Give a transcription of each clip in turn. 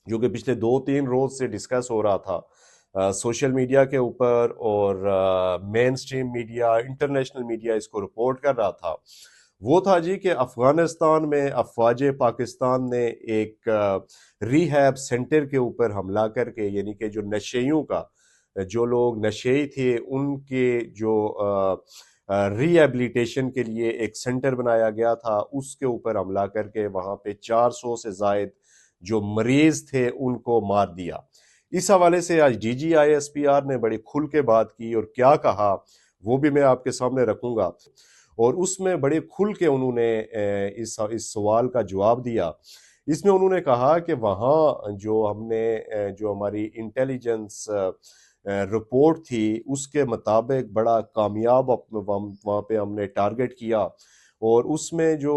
جو کہ پچھلے 2-3 روز سے ڈسکس ہو رہا تھا سوشل میڈیا کے اوپر، اور مین سٹریم میڈیا، انٹرنیشنل میڈیا اس کو رپورٹ کر رہا تھا، وہ تھا جی کہ افغانستان میں افواج پاکستان نے ایک ریہیب سینٹر کے اوپر حملہ کر کے، یعنی کہ جو نشیوں کا، جو لوگ نشئی تھے ان کے جو ری ایبلیٹیشن کے لیے ایک سینٹر بنایا گیا تھا، اس کے اوپر حملہ کر کے وہاں پہ 400 سے زائد جو مریض تھے ان کو مار دیا۔ اس حوالے سے آج D G I S P R نے بڑی کھل کے بات کی اور کیا کہا وہ بھی میں آپ کے سامنے رکھوں گا، اور اس میں بڑے کھل کے انہوں نے اس سوال کا جواب دیا۔ اس میں انہوں نے کہا کہ وہاں جو ہم نے جو ہماری انٹیلیجنس رپورٹ تھی اس کے مطابق بڑا کامیاب وہاں پہ ہم نے ٹارگٹ کیا، اور اس میں جو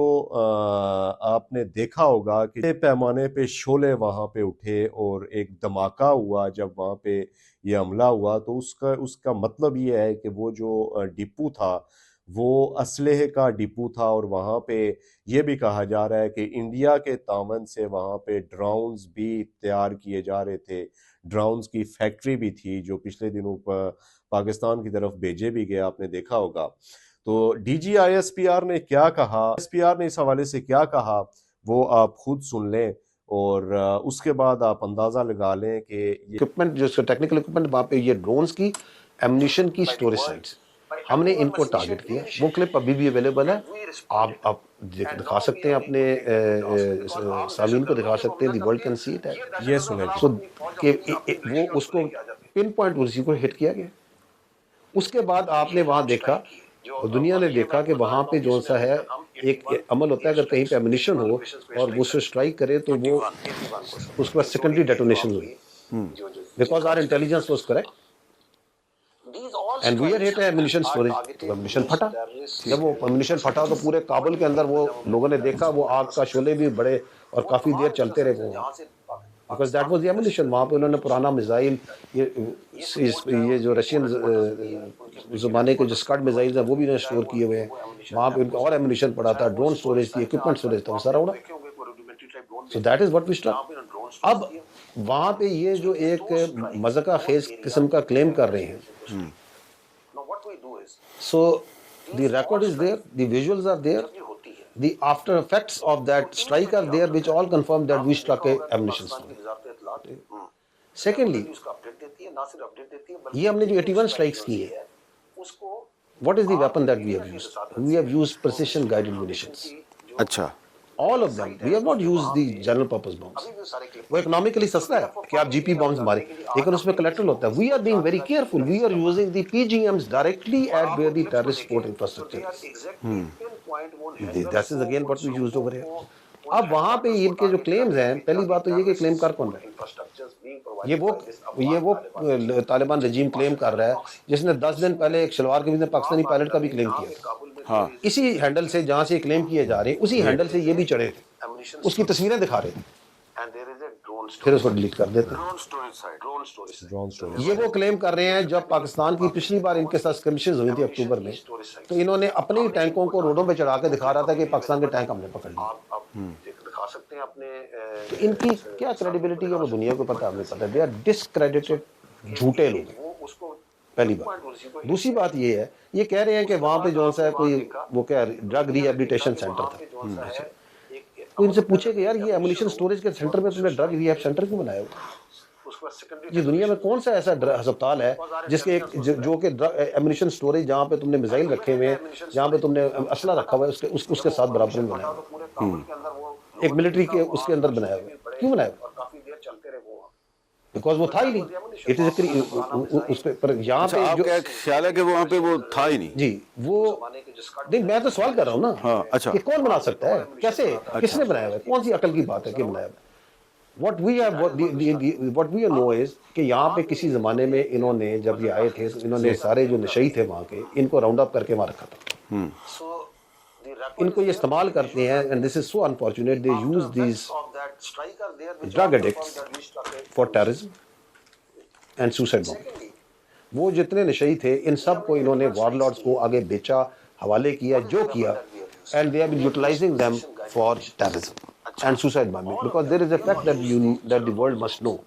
آپ نے دیکھا ہوگا کہ پیمانے پہ شعلے وہاں پہ اٹھے اور ایک دھماکہ ہوا جب وہاں پہ یہ حملہ ہوا، تو اس کا مطلب یہ ہے کہ وہ جو ڈپو تھا وہ اسلحے کا ڈپو تھا، اور وہاں پہ یہ بھی کہا جا رہا ہے کہ انڈیا کے تعاون سے وہاں پہ ڈرونز بھی تیار کیے جا رہے تھے، ڈرونز کی فیکٹری بھی تھی جو پچھلے دنوں پاکستان کی طرف بھیجے بھی گئے، آپ نے دیکھا ہوگا۔ تو D G I S P R نے کیا کہا، ایس پی آر نے اس حوالے سے کیا کہا وہ آپ خود سن لیں، اور اس کے بعد آپ اندازہ لگا لیں کہ اکوپمنٹ جو ٹیکنیکل اکوپمنٹ وہاں پہ یہ ڈرونز کی ایمونیشن کی اسٹوریج سائٹس ہم نے ان کو ٹارگٹ کیا۔ وہ کلپ ابھی بھی اویلیبل ہے، آپ دکھا سکتے ہیں، اپنے سامعین کو دکھا سکتے ہیں، دی ورلڈ کین سی اٹ ہے یہ سنیں سو کہ وہ اس کو پن پوائنٹ اسی کو ہٹ کیا گیا۔ اس کے بعد آپ نے وہاں دیکھا، دنیا نے دیکھا کہ وہاں پہ جو سا ہے ایک عمل ہوتا ہے، اگر کہیں پہ ایمونیشن ہو اور وہ اسے اسٹرائک کرے تو وہ اس کے بعد سیکنڈری ڈیٹونیشن ہوئی، because our intelligence was correct and we are hit ammunition storage, تو ایمونیشن پھٹا۔ جب وہ ایمونیشن پھٹا تو پورے کابل کے اندر وہ لوگوں نے دیکھا وہ آگ کا شعلے بھی بڑے اور کافی دیر چلتے رہے وہ، because that was the ammunition. وہاں پہ انہوں نے پرانا میزائل، یہ جو رشین زمانے کے جو اسکڈ میزائلز ہیں وہ بھی انہوں نے اسٹور کیے ہوئے ہیں وہاں پہ، ان کا اور ایمونیشن پڑا تھا، ڈرون اسٹوریج تھی، اکوپمنٹ اسٹوریج تھا، وہ سارا اڑا۔ So that is what we struck. اب وہاں پہ یہ جو ایک مذاقہ خیز قسم کا کلیم کر رہے ہیں، so the record is there, the visuals are there, the after effects of that strike are there, which all confirm that we struck a ammunition storage. Secondly, یہ ہم نے جو 81 strikes کی ہیں، what is the weapon that we have used? We have used precision guided munitions. اچھا، All of them. We have not used the general purpose bombs. وہ economically سستا ہے کہ آپ جی پی bombs ماریں، لیکن اس میں collateral ہوتا ہے۔ We are being very careful. We are using the PGMs directly at where the terrorist support infrastructure is. That is again what we used over here. اب وہاں پہ ان کے جو کلیمز ہیں، پہلی بات تو یہ کہ کلیم کر کون رہا ہے؟ یہ وہ طالبان رجیم کلیم کر رہا ہے جس نے 10 دن پہلے ایک شلوار قمیض میں پاکستانی پائلٹ کا بھی کلیم کیا تھا۔ ہاں، اسی ہینڈل سے جہاں سے کلیم کیے جا رہے ہیں اسی ہینڈل سے یہ بھی چڑھے تھے، اس کی تصویریں دکھا رہے تھے، پھر اس کو ڈیلیٹ کر دیتے ہیں۔ یہ وہ کلیم کر رہے ہیں جب پاکستان کی پچھلی بار ان کے ساتھ اسکرمشز ہوئی تھی اکتوبر میں، تو انہوں نے اپنے ہی ٹینکوں کو روڈوں پہ چڑھا کے دکھا رہا تھا کہ پاکستان کے ٹینک ہم نے پکڑ لیے۔ تو ان کی کیا کریڈیبلٹی ہے وہ دنیا کو پتہ، ہمیں پتہ ہے، دے آر ڈسکریڈیٹڈ جھوٹے لوگ، پہلی بات۔ دوسری بات یہ ہے، یہ کہہ رہے ہیں کہ وہاں پہ جو سا ہے کوئی وہ کیا ڈرگ ری ایبلیٹیشن سینٹر تھا۔ تو ان سے پوچھے کہ یار یہ ایمونیشن اسٹوریج کے سینٹر میں تم نے ڈرگ ری ایب سینٹر کیوں بنایا ہوا؟ یہ دنیا میں کون سا ایسا ہسپتال ہے جس کے جو کہ ایمونیشن اسٹوریج جہاں پہ تم نے میزائل رکھے ہوئے ہیں، جہاں پہ تم نے اسلحہ رکھا ہوا ہے اس کے ساتھ برابر میں بنایا ہوا، ایک ملٹری کے اس کے اندر بنایا ہوا؟ کیوں بنایا ہوا؟ بیکاز وہ تھا ہی نہیں، اٹ از اس پہ۔ پر یہاں پہ آپ جو کا خیال ہے کہ وہاں پہ وہ تھا ہی نہیں؟ جی وہ نہیں، میں تو سوال کر رہا ہوں نا، ہاں، اچھا، کہ کون بنا سکتا ہے، کیسے، کس نے بنایا ہوا ہے، کون سی عقل کی بات ہے کہ بنایا ہوا ہے؟ what we know is کہ یہاں پہ کسی زمانے میں انہوں نے جب یہ آئے تھے تو انہوں نے سارے جو نشئی تھے وہاں کے ان کو راؤنڈ اپ کر کے وہاں رکھا تھا، ان کو یہ استعمال کرتے ہیں، and this is so unfortunate, they use these drug addicts for terrorism and suicide bombing. وہ جتنے نشئی تھے ان سب کو انہوں نے وار لارڈز کو آگے بیچا، حوالے کیا، جو کیا، and they have been utilizing them for terrorism and suicide bombing, because there is a fact that the world must know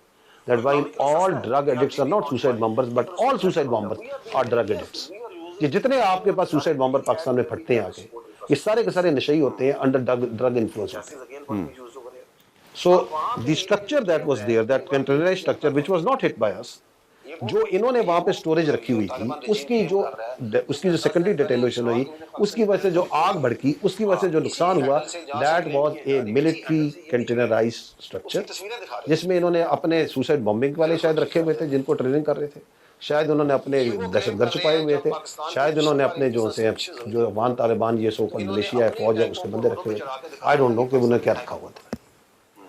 that while all drug addicts are not suicide bombers, but all suicide bombers are drug addicts. یہ جتنے آپ کے پاس suicide bomber Pakistan میں پھٹتے ہیں آ کے یہ سارے کے سارے نشئی ہوتے ہیں under drug influence ہوتے ہیں. So the structure that was there, that containerized structure which was not hit by us, جو انہوں نے وہاں پہ سٹوریج رکھی ہوئی تھی اس کی جو سیکنڈری ڈیٹیلیشن ہوئی اس کی وجہ سے جو آگ بھڑکی اس کی وجہ سے جو نقصان ہوا, that was a military containerized structure جس میں انہوں نے اپنے سوسائڈ بمبنگ والے شاید رکھے ہوئے تھے جن کو ٹریننگ کر رہے تھے, شاید انہوں نے اپنے دہشت گرد چھپائے ہوئے تھے, شاید انہوں نے اپنے جو افغان طالبان یہ سو ملیشیا ہے فوج ہے اس کے بندے رکھے ہوئے تھے. آئی ڈونٹ نو کہ انہوں نے کیا رکھا ہوا تھا.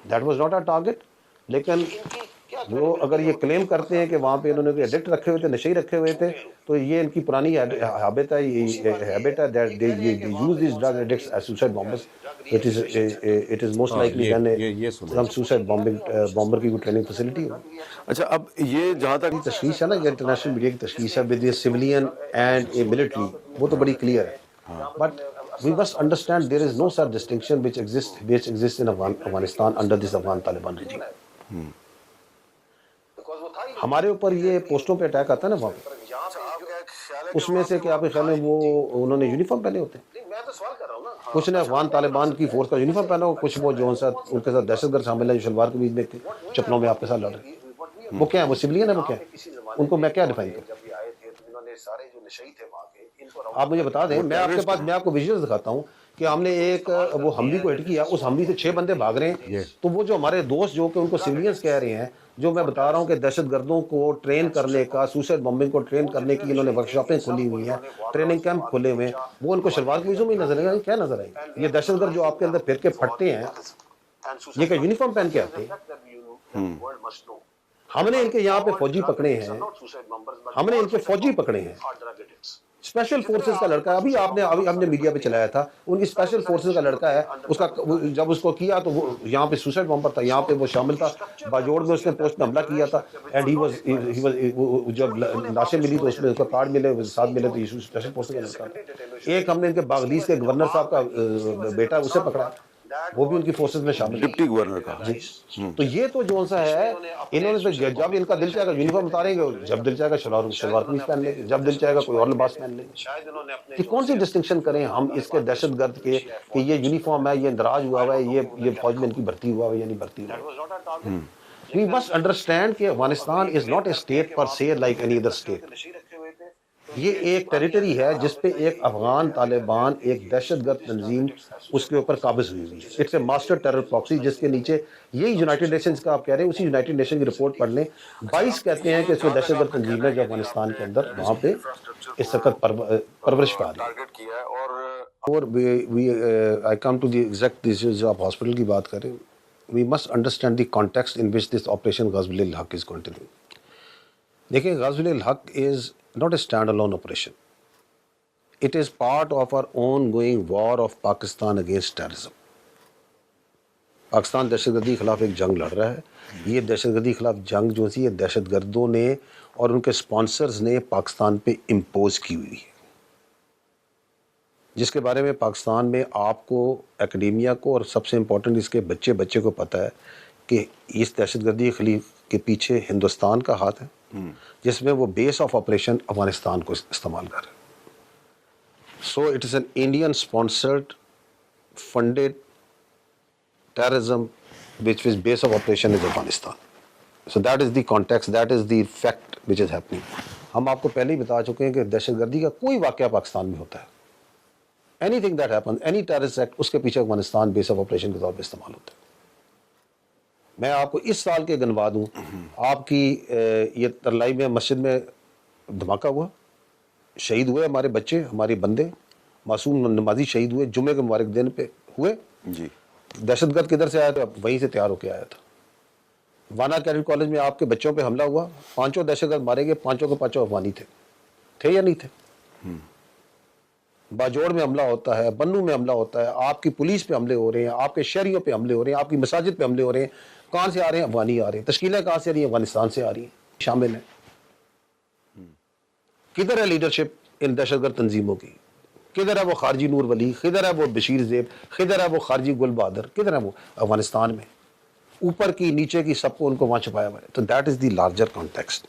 That was not a target. لیکن وہ اگر یہ کلیم کرتے ہیں کہ وہاں پہ انہوں نے ایڈکٹ رکھے ہوئے تھے, نشئی رکھے ہوئے تھے, تو یہ ان کی پرانی ہیبٹ ہے that they use these drug addicts as suicide bombers. It is most likely done some suicide bomber کی کوئی ٹریننگ فیسلٹی ہو. اچھا اب یہ جہاں تک تشخیص ہے نا, یہ انٹرنیشنل میڈیا کی تشخیص ہے with a civilian and a military, وہ تو بڑی کلیئر ہے. But we must understand there is no such distinction which exists in Afghanistan under this Afghan Taliban regime. ہمارے اوپر یہ پوسٹوں پہ اٹیک آتا ہے نا وہاں پہ, اس میں سے کہ آپ کے خیال میں وہ انہوں نے یونیفارم پہنے ہوتے ہیں, کچھ نے افغان طالبان کی فورس کا یونیفارم پہنا ہو, کچھ وہ جو ان کے ساتھ دہشت گرد شامل ہیں جو شلوار قمیض میں چپلوں میں آپ کے ساتھ لڑ رہے ہیں. وہ کیا ہے, وہ سویلین ہے, وہ کیا ہے, ان کو میں کیا ڈیفائن کروں. آپ مجھے بتا دیں, میں آپ کو ویژوئلز دکھاتا ہوں کہ ہم نے ایک وہ حملی کو ہٹ کیا, اس حملی سے 6 بندے بھاگ رہے ہیں, تو وہ جو ہمارے دوست جو کہ ان کو سویلینز کہہ رہے ہیں, جو میں بتا رہا ہوں کہ دہشت گردوں کو ٹرین کرنے کا, سوسائڈ بمبنگ کو ٹرین کرنے کی انہوں نے ورک شاپیں کھلی ہوئی ہیں, ٹریننگ کیمپ کھلے ہوئے ہیں, وہ ان کو شلوار قمیضوں میں نظر آئے گا. کیا نظر آئے گا؟ یہ دہشت گرد جو آپ کے اندر پھر کے پھٹتے ہیں یہ کہ یونیفارم پہن کے آتے ہیں. ہم نے ان کے یہاں پہ فوجی پکڑے ہیں, ہم نے ان کے فوجی پکڑے ہیں. اسپیشل فورسز کا لڑکا ہے, ابھی ہم نے میڈیا پہ چلایا تھا, ان کی اسپیشل فورسز کا لڑکا ہے, اس کا جب اس کو کیا تو وہ یہاں پہ سوسائڈ بمبر تھا, یہاں پہ وہ شامل تھا, باجوڑ میں اس نے پوسٹ میں حملہ کیا تھا, اینڈ ہی واز جب لاشیں ملی تو اس میں اس کا کارڈ ملے, ساتھ ملے, تو یہ اسپیشل فورسز کا لڑکا تھا. ایک ہم نے ان کے باغلیس کے گورنر صاحب کا بیٹا اسے پکڑا, وہ بھی ان کی فورسز میں شامل, ڈپٹی گورنر کا. تو یہ تو جو سا ہے, انہوں نے جب ان کا دل چاہے گا یونیفارم اتاریں گے, جب دل چاہے گا شلوار قمیض پہن لیں گے, جب دل چاہے گا کوئی اور لباس پہن لیں گے. کہ کون سی ڈسٹنکشن کریں ہم اس کے دہشت گرد کے کہ یہ یونیفارم ہے, یہ اندراج ہوا ہوا ہے, یہ فوج میں ان کی بھرتی ہوا ہے یا نہیں بھرتی ہوا ہے. We must understand کہ Afghanistan is not a state per se like any other state. یہ ایک ٹیریٹری ہے جس پہ ایک افغان طالبان, ایک دہشت گرد تنظیم اس کے اوپر قابض ہوئی ہوئی ہے. It's a master terror proxy, جس کے نیچے یہی یونائٹڈ نیشنز کا آپ کہہ رہے ہیں, اسی یونائٹڈ نیشن کی رپورٹ پڑھ لیں, 22 کہتے ہیں کہ اس میں دہشت گرد تنظیم ہے جو افغانستان کے اندر وہاں پہ اس وقت پرورش پا رہی ہے. اور آئی کم ٹو دی ایگزیکٹ جو آپ ہاسپٹل کی بات کریں, we must understand the context in which this operation غزوہ الحق از کنٹینیو. دیکھیں, غزوہ الحق از not a standalone operation. It is part of our ongoing war of Pakistan against terrorism. Pakistan دہشت گردی کے خلاف ایک جنگ لڑ رہا ہے. یہ دہشت گردی کے خلاف جنگ جو سی, یہ دہشت گردوں نے اور ان کے سپانسرز نے پاکستان پہ امپوز کی ہوئی ہے, جس کے بارے میں پاکستان میں آپ کو, اکیڈیمیا کو, اور سب سے امپورٹنٹ اس کے بچے کو پتہ ہے کہ اس دہشت گردی کے خلاف کے پیچھے ہندوستان کا ہاتھ ہے, جس میں وہ بیس آف آپریشن افغانستان کو استعمال کر رہے ہیں. So it is an Indian sponsored funded terrorism which is base of operation is Afghanistan. So that is the context, that is the fact which is happening. ہم آپ کو پہلے ہی بتا چکے ہیں کہ دہشت گردی کا کوئی واقعہ پاکستان میں ہوتا ہے, anything that happens, any terrorist act, اس کے پیچھے افغانستان بیس آف آپریشن کے طور پہ استعمال ہوتا ہے. میں آپ کو اس سال کے گنوا دوں, آپ کی یہ ترلائی میں مسجد میں دھماکہ ہوا, شہید ہوئے ہمارے بچے, ہمارے بندے, معصوم نمازی شہید ہوئے, جمعے کے مبارک دن پہ ہوئے. جی, دہشت گرد کدھر سے آیا تھا؟ وہیں سے تیار ہو کے آیا تھا. وانا کیڈٹ کالج میں آپ کے بچوں پہ حملہ ہوا, 5 دہشت گرد مارے گئے, 5 کے 5 افغانی تھے یا نہیں تھے؟ باجوڑ میں حملہ ہوتا ہے, بنو میں حملہ ہوتا ہے, آپ کی پولیس پہ حملے ہو رہے ہیں, آپ کے شہریوں پہ حملے ہو رہے ہیں, آپ کی مساجد پہ حملے ہو رہے ہیں. کہاں سے آ رہے ہیں؟ افغانی آ رہے ہیں. تشکیلیں کہاں سے آ رہی ہیں؟ افغانستان سے آ رہی ہیں, شامل ہیں. کدھر ہے لیڈرشپ ان دہشت گرد تنظیموں کی؟ کدھر ہے وہ خارجی نور ولی، کدھر ہے وہ بشیر زیب، کدھر ہے وہ خارجی گل بہادر، کدھر ہے وہ افغانستان میں؟ اوپر کی نیچے کی سب کو ان کو وہاں چھپایا ہوا ہے. تو that is the larger context.